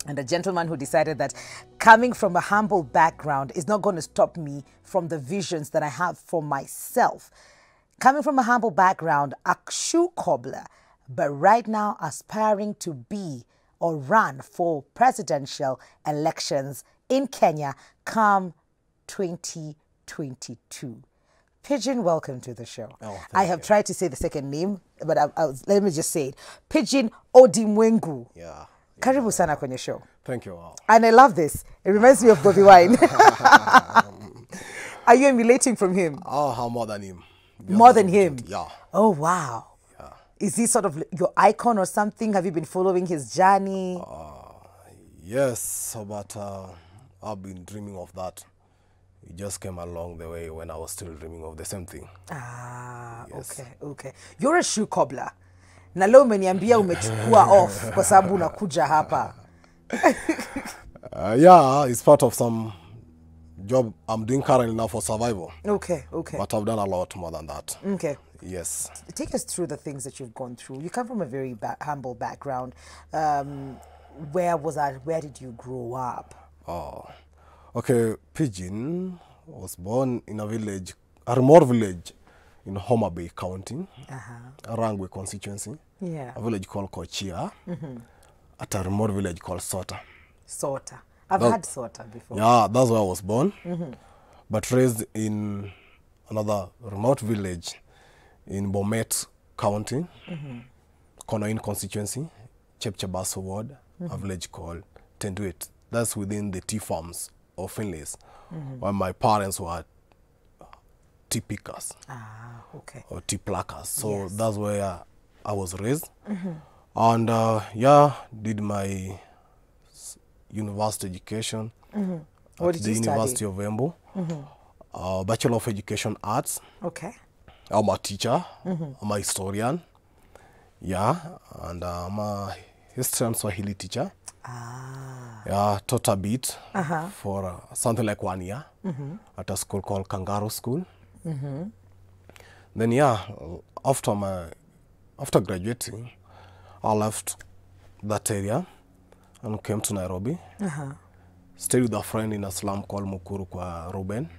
And a gentleman who decided that coming from a humble background is not going to stop me from the visions that I have for myself. Coming from a humble background, a shoe cobbler, but right now aspiring to be or run for presidential elections in Kenya come 2022. Pigeon, welcome to the show. Oh, I have tried to say the second name, but let me just say it. Pigeon Odimwengu. Yeah. Karibu sana kwenye show. Thank you. Wow. And I love this. It reminds me of Bobby Wine. Are you emulating from him? Oh, more than him. More than him? Yeah. Oh, wow. Yeah. Is he sort of your icon or something? Have you been following his journey? Yes, but I've been dreaming of that. It just came along the way when I was still dreaming of the same thing. Ah, Yes. okay. You're a shoe cobbler. Na leo umeniambia umechukua off kwa sababu unakuja hapa. Yeah, it's part of some job I'm doing currently now for survival. Okay. But I've done a lot more than that. Okay. Yes. Take us through the things that you've gone through. You come from a very humble background. Where was that? Where did you grow up? Oh, okay. Pigeon was born in a village, a remote village in Homa Bay County, Rangwe constituency. Yeah. A village called Kochia, at a remote village called Sota. Sota. I've had Sota before. Yeah, that's where I was born, but raised in another remote village in Bomet County, Konoin constituency, Chepchebaso ward, a village called Tenduit. That's within the tea farms of Finlays, where my parents were tea pickers. Ah, okay. Or tea pluckers. So Yes. that's where I was raised. And yeah, did my university education What at did the you study? University of Embu. Bachelor of Education Arts. Okay. I'm a teacher. I'm a historian. Yeah, and I'm a history and Swahili teacher. Ah. Yeah, taught a bit for something like 1 year at a school called Kangaroo School. Then yeah, after graduating, I left that area and came to Nairobi. Stayed with a friend in a slum called Mukuru kwa Ruben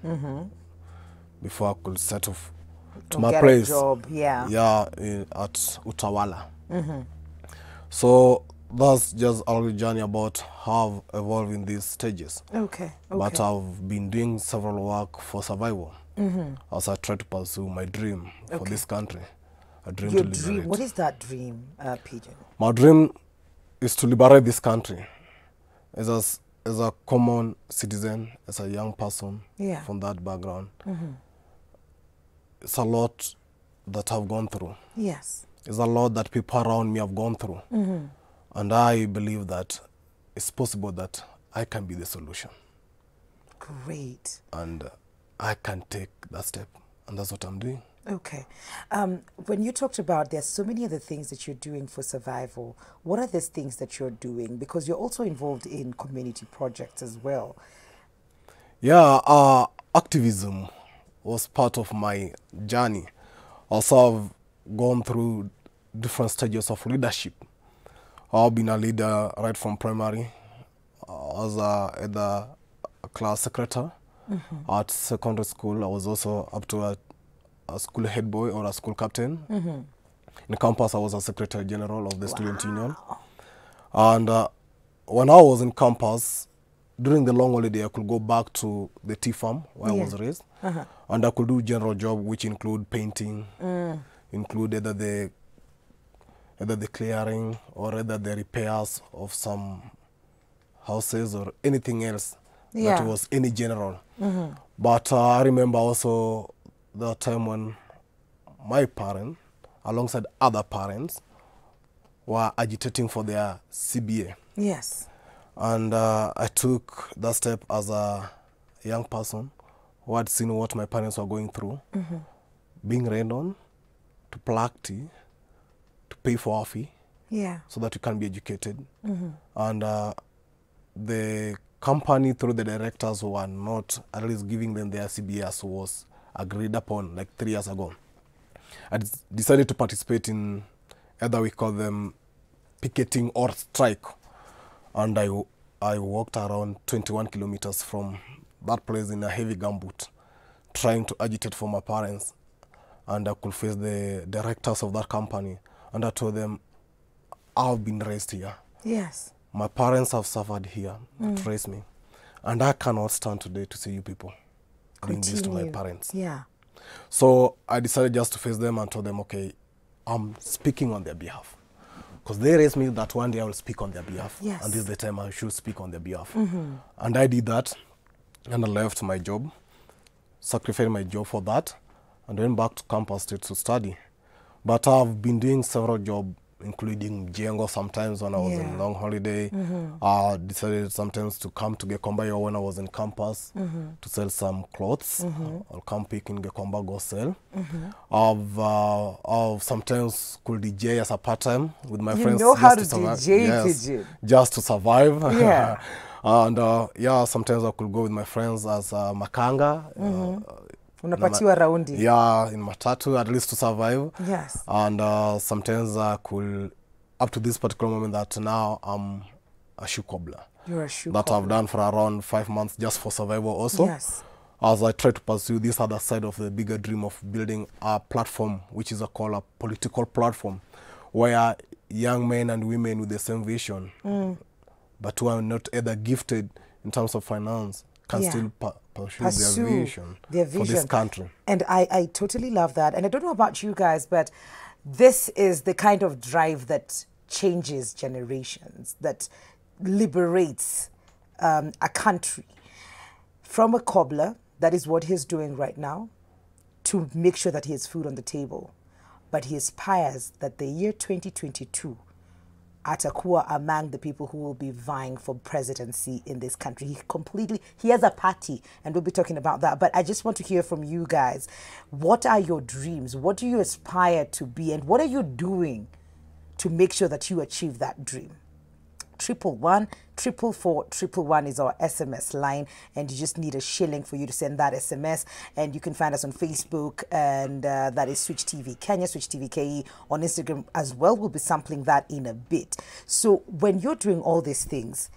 before I could set off to my Get place. a job, yeah. Yeah, at Utawala. So that's just our journey about how I've evolved in these stages. Okay. But I've been doing several work for survival as I try to pursue my dream for this country. A dream Your to liberate. dream. What is that dream, Pigeon? My dream is to liberate this country as a common citizen, as a young person from that background. It's a lot that I've gone through. Yes. It's a lot that people around me have gone through. And I believe that it's possible that I can be the solution. Great. And I can take that step. And that's what I'm doing. Okay. When you talked about there's so many other things that you're doing for survival, what are these things that you're doing? Because you're also involved in community projects as well. Yeah, activism was part of my journey. Also, I've gone through different stages of leadership. I've been a leader right from primary, as either a class secretary. At secondary school, I was also up to a school head boy or a school captain. In campus, I was a secretary general of the student union. And when I was in campus, during the long holiday, I could go back to the tea farm where I was raised. And I could do general job, which include painting, include either the clearing or either the repairs of some houses or anything else that was any general. But I remember also the time when my parents, alongside other parents, were agitating for their CBA. Yes. And I took that step as a young person who had seen what my parents were going through, being rained on, to pluck tea, to pay for our fee, so that we can be educated. And the company, through the directors, were not at least giving them their CBA as was agreed upon like 3 years ago. I decided to participate in, either we call them picketing or strike. And I I walked around 21 kilometers from that place in a heavy gumboot, trying to agitate for my parents. And I could face the directors of that company. And I told them, I've been raised here. Yes. My parents have suffered here to raise me. And I cannot stand today to see you people doing this to my parents. Yeah. So I decided just to face them and told them, okay, I'm speaking on their behalf. Because they raised me that one day I will speak on their behalf. Yes. And this is the time I should speak on their behalf. And I did that. And I left my job, sacrificed my job for that, and went back to campus to study. But I've been doing several jobs, including Jengo sometimes when I was in long holiday. I decided sometimes to come to Gekomba when I was in campus to sell some clothes. I'll come pick in Gekomba, go sell. I've sometimes could DJ as a part-time with my friends. You know how to survive. DJ, Yes, Pigeon. just to survive. Yeah. And yeah, sometimes I could go with my friends as makanga. Unapatiwa raundi. Yeah, in matatu, at least to survive. Yes. And sometimes I could, up to this particular moment that now I'm a shoe cobbler. You're a shoe That cobbler. I've done for around 5 months just for survival also. Yes. As I try to pursue this other side of the bigger dream of building a platform, which is called a political platform, where young men and women with the same vision, but who are not either gifted in terms of finance, can still pursue their vision for this country. And I totally love that. And I don't know about you guys, but this is the kind of drive that changes generations, that liberates a country from a cobbler, that is what he's doing right now, to make sure that he has food on the table. But he aspires that the year 2022 atakuwa among the people who will be vying for presidency in this country. He has a party, and we'll be talking about that. But I just want to hear from you guys. What are your dreams? What do you aspire to be? And what are you doing to make sure that you achieve that dream? 111 444 111 is our SMS line, and you just need a shilling for you to send that SMS. And you can find us on Facebook, and that is Switch TV Kenya, Switch TV KE. On Instagram as well, we'll be sampling that in a bit. So when you're doing all these things,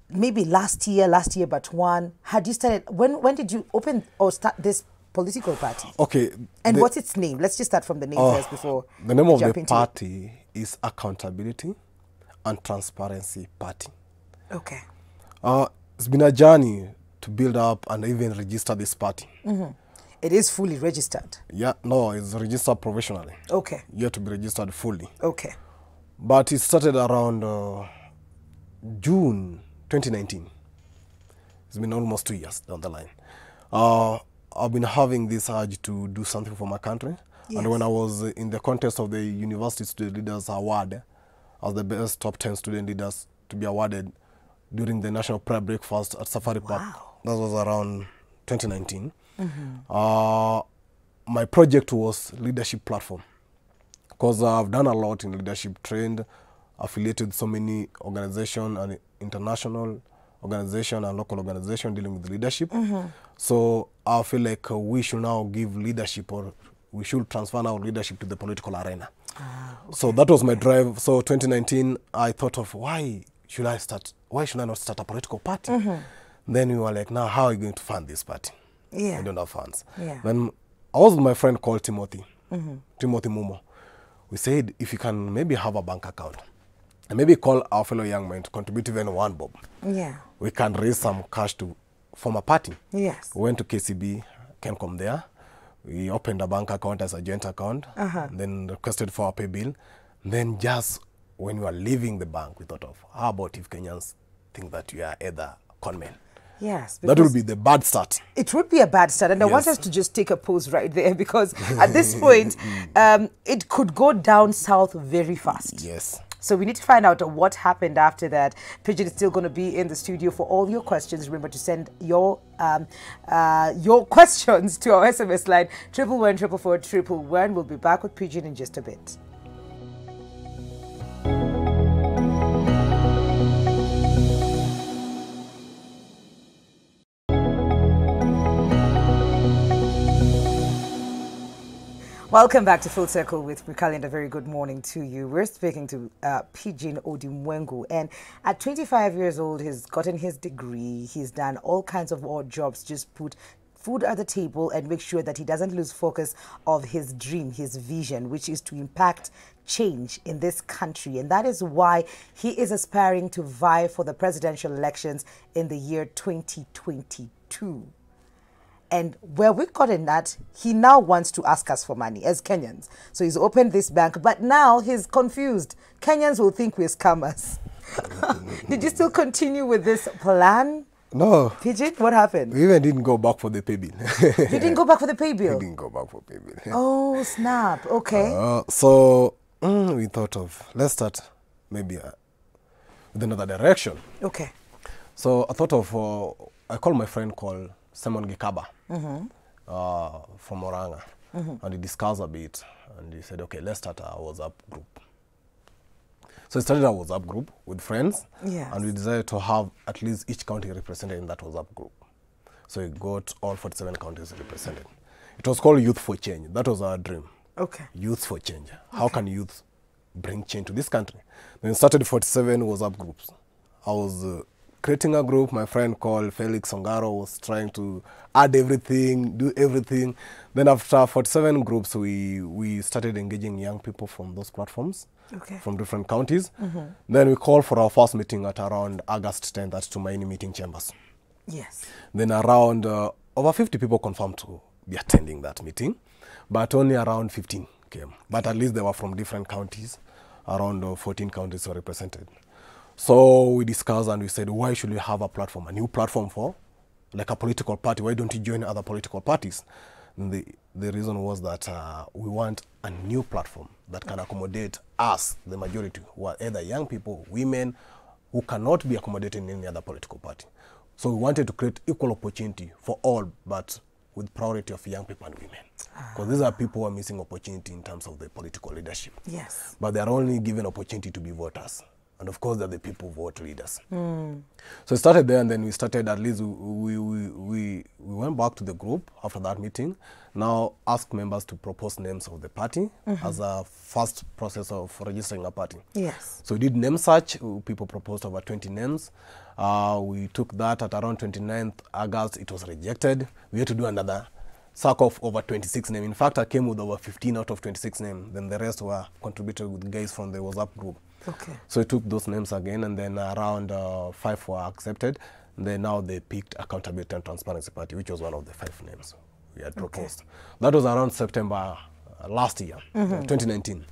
maybe last year but one, had you started, when did you open or start this political party? Okay. And what's its name? Let's just start from the name first before the name of the into party is Accountability and Transparency Party. Okay. It's been a journey to build up and even register this party. It is fully registered. Yeah, no, it's registered professionally. Okay. You have to be registered fully. Okay. But it started around June 2019. It's been almost 2 years down the line. I've been having this urge to do something for my country. Yes. And when I was in the contest of the University Student Leaders Award, as the best top 10 student leaders to be awarded during the National Prayer Breakfast at Safari Park. That was around 2019. My project was leadership platform, because I've done a lot in leadership, trained, affiliated with so many organizations and international organization and local organization dealing with leadership. So I feel like we should now give leadership, or we should transfer our leadership to the political arena. Okay. So that was my drive. So 2019, I thought of why should I not start a political party? Then we were like, now how are we going to fund this party? Yeah. I don't have funds. Yeah. Then I was with my friend called Timothy, Timothy Mumo. We said, if you can maybe have a bank account, and maybe call our fellow young men to contribute even one bob. Yeah. We can raise some cash to form a party. Yes. We went to KCB, Kencom there. We opened a bank account as a joint account, then requested for a pay bill. Then just when we were leaving the bank, we thought of, how about if Kenyans think that we are either conmen? Yes. That would be the bad start. It would be a bad start. And I want us to just take a pause right there, because at this point, it could go down south very fast. Yes. So we need to find out what happened after that. Pigeon is still going to be in the studio for all your questions. Remember to send your questions to our SMS line 111 444 111. We'll be back with Pigeon in just a bit. Welcome back to Full Circle with Mikali, and a very good morning to you. We're speaking to Pidgin Odimwengu, and at 25 years old, he's gotten his degree. He's done all kinds of odd jobs, just put food at the table and make sure that he doesn't lose focus of his dream, his vision, which is to impact change in this country. And that is why he is aspiring to vie for the presidential elections in the year 2022. And where we've gotten that, he now wants to ask us for money as Kenyans. So he's opened this bank, but now he's confused. Kenyans will think we're scammers. Did you still continue with this plan? No. Pidgin, what happened? We even didn't go back for the pay bill. You didn't go back for the pay bill? We didn't go back for pay bill. Oh, snap. Okay. So we thought of, let's start maybe with another direction. Okay. So I thought of, I called my friend called Simon Gikaba from Oranga, and he discussed a bit, and he said, okay, let's start a WhatsApp group. So we started a WhatsApp group with friends, Yes. and we decided to have at least each county represented in that WhatsApp group. So we got all 47 counties represented. It was called Youth for Change. That was our dream. Okay. Youth for Change. How can youth bring change to this country? Then we started 47 WhatsApp groups. I was creating a group. My friend called Felix Ongaro was trying to add everything, do everything. Then after 47 groups, we started engaging young people from those platforms, from different counties. Then we called for our first meeting at around August 10th at Tumaini Meeting Chambers. Yes. Then around over 50 people confirmed to be attending that meeting, but only around 15 came. But at least they were from different counties. Around 14 counties were represented. So we discussed and we said, why should we have a platform, a new platform for like a political party? Why don't you join other political parties? And the reason was that we want a new platform that can accommodate us, the majority, who are either young people, women, who cannot be accommodated in any other political party. So we wanted to create equal opportunity for all, but with priority of young people and women. Because these are people who are missing opportunity in terms of the political leadership. Yes. But they are only given opportunity to be voters. And of course, they're the people who vote leaders. So we started there, and then we started, at least we went back to the group after that meeting. Now ask members to propose names of the party as a first process of registering a party. Yes. So we did name search. People proposed over 20 names. We took that at around 29th August. It was rejected. We had to do another circle of over 26 names. In fact, I came with over 15 out of 26 names. Then the rest were contributed with guys from the WhatsApp group. Okay. So we took those names again, and then around 5 were accepted. And then now they picked Accountability and Transparency Party, which was one of the 5 names we had proposed. That was around September last year, 2019.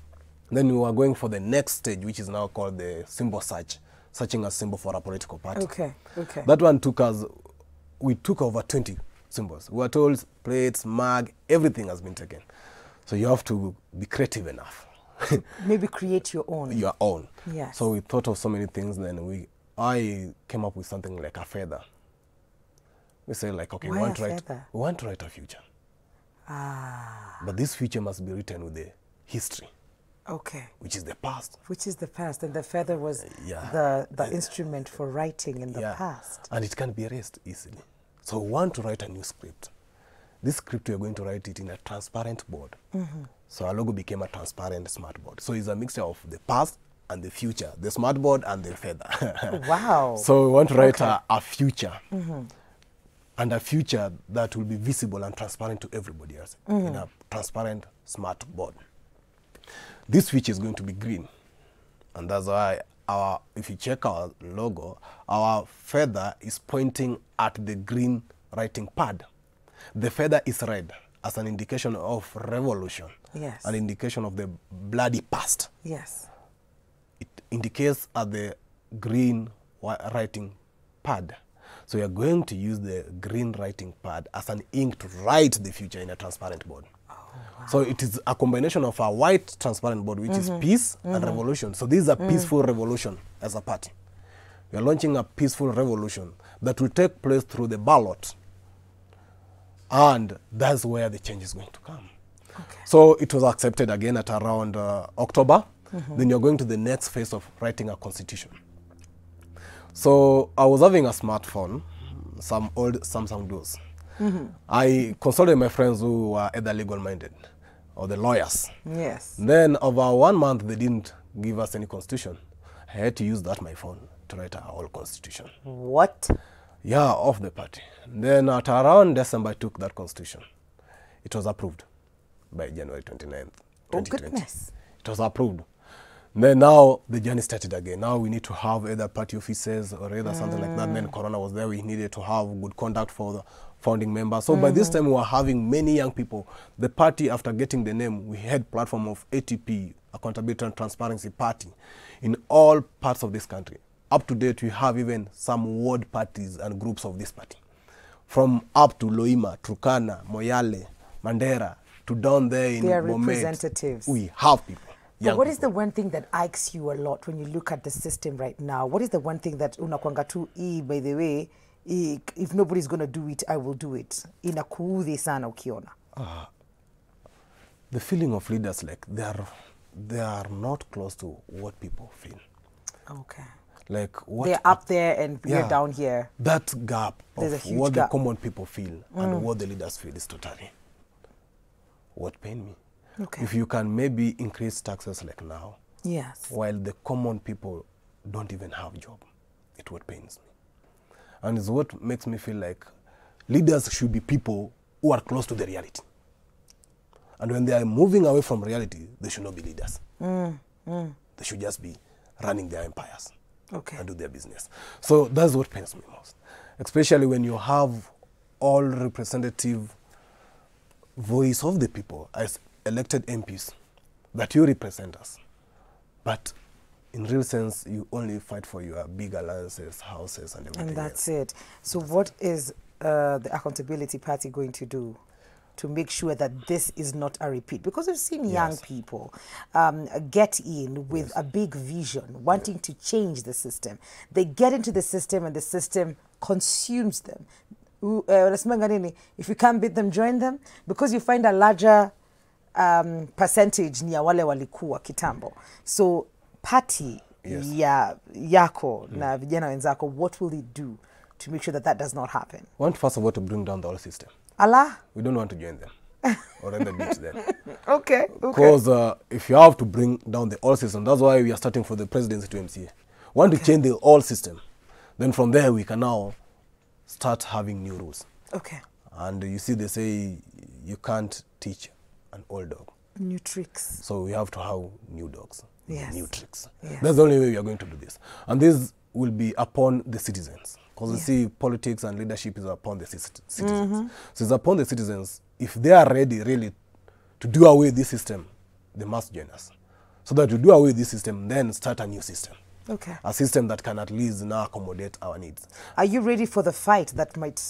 Then we were going for the next stage, which is now called the symbol search, searching a symbol for a political party. Okay. Okay. That one took us, we took over 20 symbols. We were told plates, mug, everything has been taken. So you have to be creative enough. Maybe create your own. Your own. Yes. So we thought of so many things. Then I came up with something like a feather. We said, like, okay, we Why want a feather? we want to write a future. But this future must be written with the history, Okay. which is the past. Which is the past, and the feather was the instrument for writing in the past. And it can be erased easily. So we want to write a new script. This script, we are going to write it in a transparent board. So our logo became a transparent smart board. So it's a mixture of the past and the future, the smart board and the feather. Wow. So we want to write a future, and a future that will be visible and transparent to everybody else in a transparent smart board. This future is going to be green, and that's why if you check our logo, our feather is pointing at the green writing pad. The feather is red as an indication of revolution, Yes. an indication of the bloody past. Yes. It indicates at the green writing pad. So we are going to use the green writing pad as an ink to write the future in a transparent board. Oh, wow. So it is a combination of a white transparent board, which is peace and revolution. So this is a peaceful revolution as a party. We are launching a peaceful revolution that will take place through the ballot. And that's where the change is going to come. Okay. So it was accepted again at around October. Then you're going to the next phase of writing a constitution. So I was having a smartphone, some old Samsung Duos. I consulted my friends who were either legal-minded. or the lawyers. Yes. Then over 1 month, they didn't give us any constitution. I had to use my phone to write our whole constitution. What? Yeah, of the party. Then at around December, I took that constitution. It was approved by January 29th, 2020. Oh, goodness. It was approved. Then now the journey started again. Now we need to have either party offices or either something like that. Then Corona was there. We needed to have good conduct for the founding members. So by this time, we were having many young people. The party, after getting the name, we had platform of ATP, Accountability and Transparency Party, in all parts of this country. Up to date, we have even some ward parties and groups of this party. From up to Loima, Turkana, Moyale, Mandera, to down there in They are Bomet. representatives. We have people. But what is the one thing that irks you a lot when you look at the system right now? What is the one thing that unakwanga tu, by the way, if nobody's going to do it, I will do it? Inakuudhi sana ukiona. The feeling of leaders, like they are not close to what people feel. Okay. Like what They're up there and we're down here. That gap There's a of huge what gap. the common people feel and what the leaders feel is totally what pain me. Okay. If you can maybe increase taxes like now, Yes. while the common people don't even have job, it what pains me. And it's what makes me feel like leaders should be people who are close to the reality. And when they are moving away from reality, they should not be leaders. They should just be running their empires Okay. and do their business. So that's what pains me most, especially when you have all representative voice of the people as elected MPs, that you represent us. But in real sense, you only fight for your big alliances, houses, and everything And that's else. it. So what is the Accountability Party going to do to make sure that this is not a repeat? Because we've seen young people get in with a big vision, wanting to change the system. They get into the system and the system consumes them. If you can't beat them, join them. Because you find a larger percentage ni ya wale walikuwa kitambo. So party yako na vijana wenzako, what will it do to make sure that that does not happen? We want first of all to bring down the whole system. Allah? We don't want to join them or rather beat them. Okay. Because if you have to bring down the old system, that's why we are starting for the presidency to MCA. We want to change the old system. Then from there we can now start having new rules. Okay. And you see, they say you can't teach an old dog. New tricks. So we have to have new dogs, Yes. new tricks. Yes. That's the only way we are going to do this. And this will be upon the citizens. Because you see, politics and leadership is upon the citizens. So it's upon the citizens. If they are ready, really, to do away with this system, they must join us. So that we do away with this system, then start a new system. Okay. A system that can at least now accommodate our needs. Are you ready for the fight that might,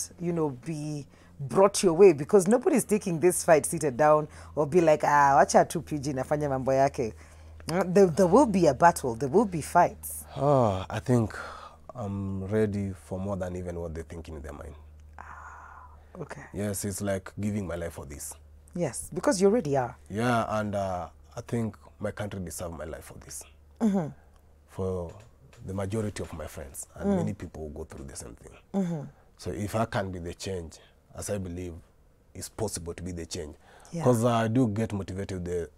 be brought your way? Because nobody's taking this fight seated down or be like, wacha tu PG nafanya mambo yake. There will be a battle. There will be fights. I think I'm ready for more than even what they're thinking in their mind. Okay. Yes, it's like giving my life for this. Yes, because you already are. Yeah, and I think my country deserves my life for this. For the majority of my friends, and many people will go through the same thing. So if I can be the change, as I believe it's possible to be the change, because I do get motivated with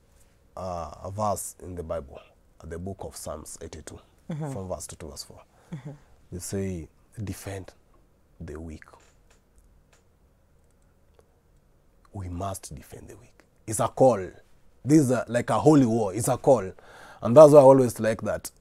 a verse in the Bible, the book of Psalms 82, from verse 2 to verse 4. They say, defend the weak. We must defend the weak. It's a call. This is like a holy war. It's a call. And that's why I always like that.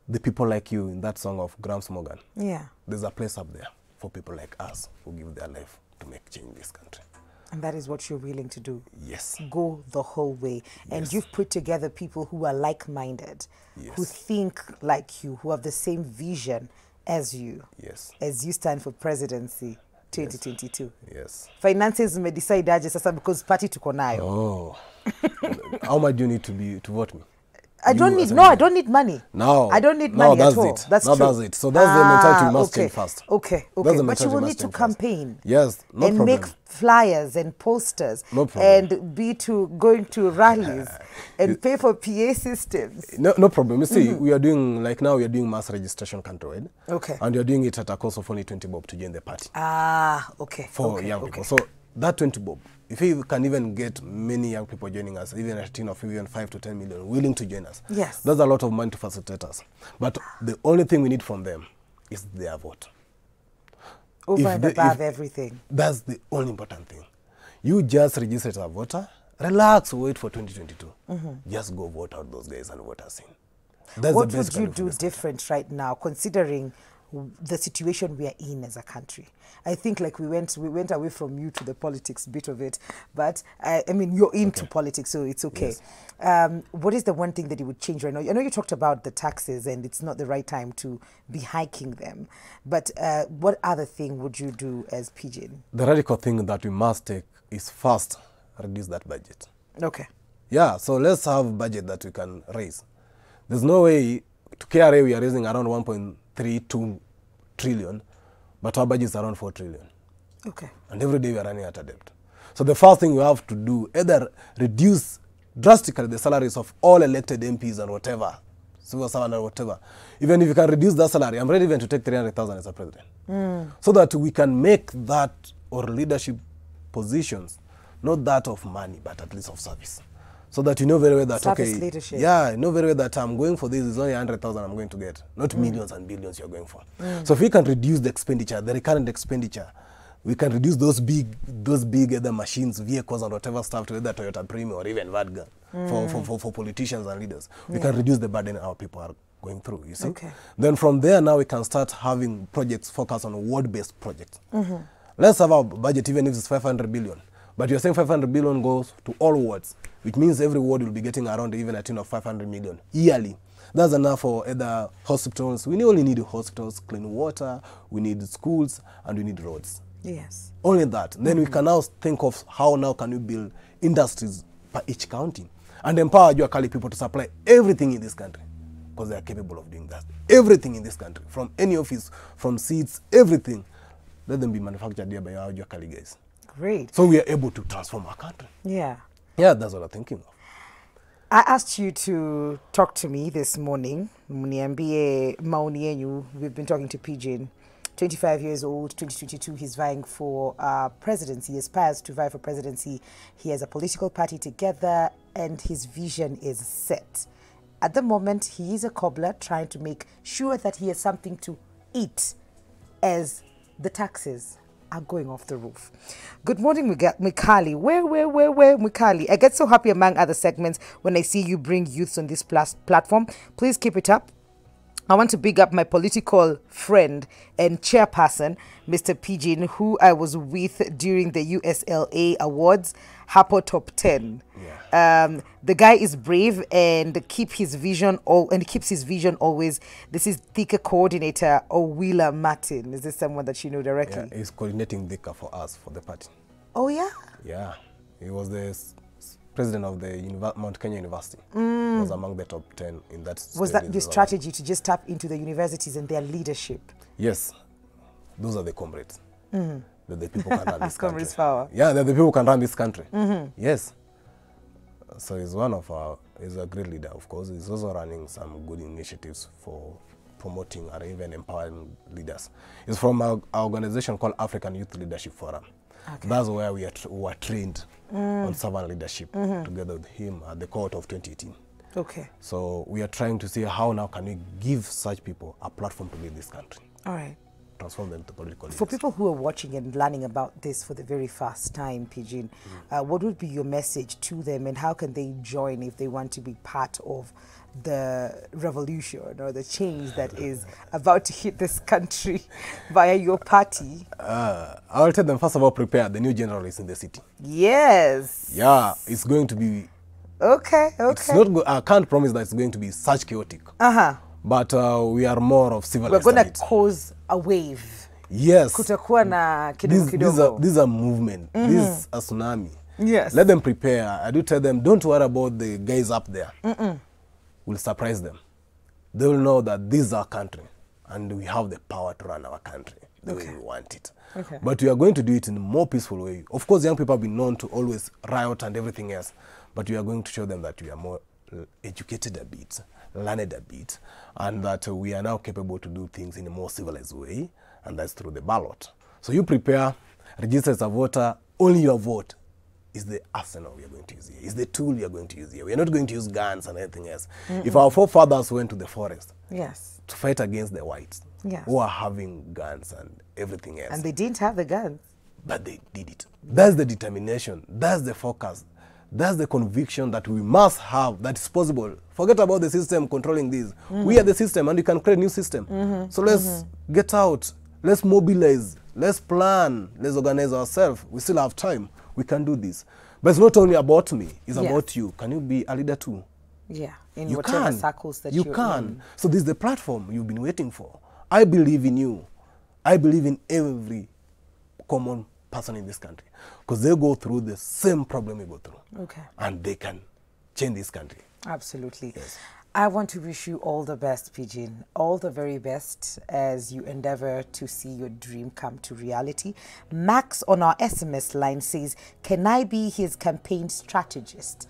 The people like you in that song of Grams Morgan. Yeah. There's a place up there for people like us who give their life to make change in this country. And that is what you're willing to do. Yes. Go the whole way. And Yes. you've put together people who are like-minded, Yes. who think like you, who have the same vision as you, Yes. as you stand for presidency 2022. Yes. Finances umedecide aje sasa because party tuko nayo. Oh. How much do you need to vote me? I don't need money. No. I don't need money that's at all. it. That's no, true. that's it. So that's the mentality we must change first. Okay. That's the But you mentality will we need must to change first. campaign. Yes, no and problem. make flyers and posters. No problem. And be going to rallies and pay for PA systems. No problem. You see, we are doing, like now we are doing mass registration countrywide. Okay. And you're doing it at a cost of only 20 bob to join the party. Okay. For young people. So that 20 bob if we can even get many young people joining us, even a team of even 5 to 10 million willing to join us, yes, that's a lot of money to facilitate us. But the only thing we need from them is their vote. Over and above everything. That's the only important thing. You just register as a voter, relax, wait for 2022. Just go vote out those guys and vote us in. That's What the best would you do different right now, considering the situation we are in as a country? I think like we went away from you to the politics bit of it, but I mean, you're into politics, so it's okay. Yes. What is the one thing that you would change right now? I know you talked about the taxes and it's not the right time to be hiking them, but what other thing would you do as Pigeon? The radical thing that we must take is first, reduce that budget. Okay. Yeah, so let's have a budget that we can raise. There's no way, to KRA we are raising around 1.32 trillion, but our budget is around 4 trillion. Okay. And every day we are running at a debt. So the first thing you have to do, either reduce drastically the salaries of all elected MPs and whatever, civil servant or whatever. Even if you can reduce that salary, I'm ready even to take 300,000 as a president. So that we can make that or leadership positions, not that of money, but at least of service. So that you know very well that, service leadership. Yeah, you know very well that I'm going for this, it's only 100,000 I'm going to get, not millions and billions you're going for. So if we can reduce the expenditure, the recurrent expenditure, we can reduce those big either machines, vehicles and whatever stuff to either Toyota Premium or even Vadga for politicians and leaders. We can reduce the burden our people are going through, you see. Okay. Then from there now we can start having projects focused on ward-based projects. Let's have our budget even if it's 500 billion. But you're saying 500 billion goes to all wards, which means every ward will be getting around even a tune of 500 million yearly. That's enough for either hospitals. We only need hospitals, clean water, we need schools, and we need roads. Yes. Only that. Then we can now think of how now can we build industries per each county and empower your Kali people to supply everything in this country, because they are capable of doing that. Everything in this country, from any office, from seeds, everything. Let them be manufactured here by our Kali guys. Great. So we are able to transform our country. Yeah. Yeah, that's what I'm thinking of. I asked you to talk to me this morning. We've been talking to Pigeon, 25 years old, 2022. He's vying for presidency. He aspires to vie for presidency. He has a political party together and his vision is set. At the moment, he is a cobbler trying to make sure that he has something to eat as the taxes are going off the roof. Good morning, Mikali. Where, Mikali? I get so happy among other segments when I see you bring youths on this platform. Please keep it up. I want to big up my political friend and chairperson, Mr. Pigeon, who I was with during the USLA Awards, Hapo Top 10. Yeah. The guy is brave and keeps his vision always. This is Thika coordinator Owila Martin. Is this someone that you know directly? Yeah, he's coordinating Thika for us, for the party. Oh, yeah? Yeah. He was the president of the Mount Kenya University. He was among the top 10 in that. Was that your strategy to just tap into the universities and their leadership? Yes. Those are the comrades. That the people can run this country. Comrades power. Yeah, that the people can run this country. Yes. So he's he's a great leader, of course. He's also running some good initiatives for promoting and even empowering leaders. He's from our organization called African Youth Leadership Forum. Okay. That's where we were trained on servant leadership together with him at the cohort of 2018. Okay. So we are trying to see how now can we give such people a platform to lead this country. All right. Transform them to political leaders. For people who are watching and learning about this for the very first time, Pigeon, what would be your message to them and how can they join if they want to be part of the revolution or the change that is about to hit this country via your party? I will tell them, first of all, prepare. The new general is in the city. Yes. Yeah, it's going to be... Okay. It's not I can't promise that it's going to be such chaotic. But we are more of civilized. We're going to cause a wave. Yes. Kutakuwa na these are movement. This is a tsunami. Yes. Let them prepare. I do tell them, don't worry about the guys up there. We'll surprise them. They will know that this is our country and we have the power to run our country the way we want it. Okay. But we are going to do it in a more peaceful way. Of course, young people have been known to always riot and everything else, but we are going to show them that we are more educated a bit, learned a bit, and that we are now capable to do things in a more civilized way, and that's through the ballot. So you prepare, register as a voter, only your vote is the arsenal we are going to use here, is the tool we are going to use here. We are not going to use guns and anything else. If our forefathers went to the forest to fight against the whites who are having guns and everything else. And they didn't have the guns. But they did it. That's the determination. That's the focus. That's the conviction that we must have, that is possible. Forget about the system controlling this. We are the system, and we can create a new system. So let's get out. Let's mobilize. Let's plan. Let's organize ourselves. We still have time. We can do this. But it's not only about me. It's about you. Can you be a leader too? Yeah, in whatever circles that you can. So this is the platform you've been waiting for. I believe in you. I believe in every common person in this country, because they go through the same problem we go through. Okay. And they can change this country. Absolutely. Yes. I want to wish you all the best, Pigeon. All the very best as you endeavor to see your dream come to reality. Max on our SMS line says, can I be his campaign strategist?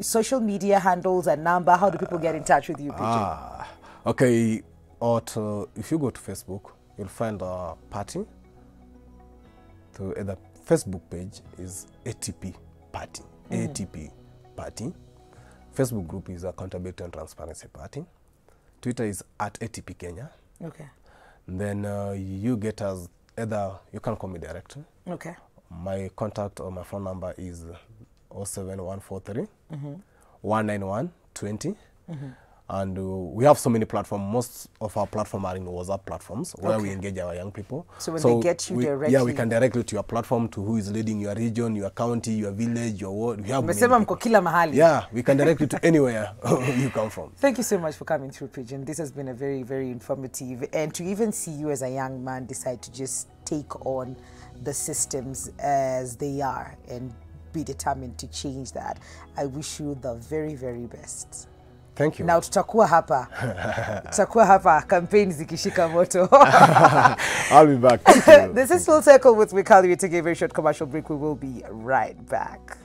Social media handles and number, how do people get in touch with you, Pigeon? Okay. If you go to Facebook, you'll find a party. So the Facebook page is ATP Party. ATP Party. Facebook group is Accountability and Transparency Party. Twitter is at ATP Kenya. Okay. And then you get us either, you can call me directly. Okay. My contact or my phone number is 07143 191 20. And we have so many platforms. Most of our platforms are in WhatsApp platforms where we engage our young people. So when they get you directly... Yeah, we can direct you to your platform, to who is leading your region, your county, your village, your ward. We have yeah, we can direct you to anywhere you come from. Thank you so much for coming through, Pigeon. This has been a very, very informative. And to even see you as a young man decide to just take on the systems as they are and be determined to change that, I wish you the very, very best. Thank you. Now tutakuwa hapa campaign zikishika moto. I'll be back. This is Full Circle with Mikali. We take a very short commercial break. We will be right back.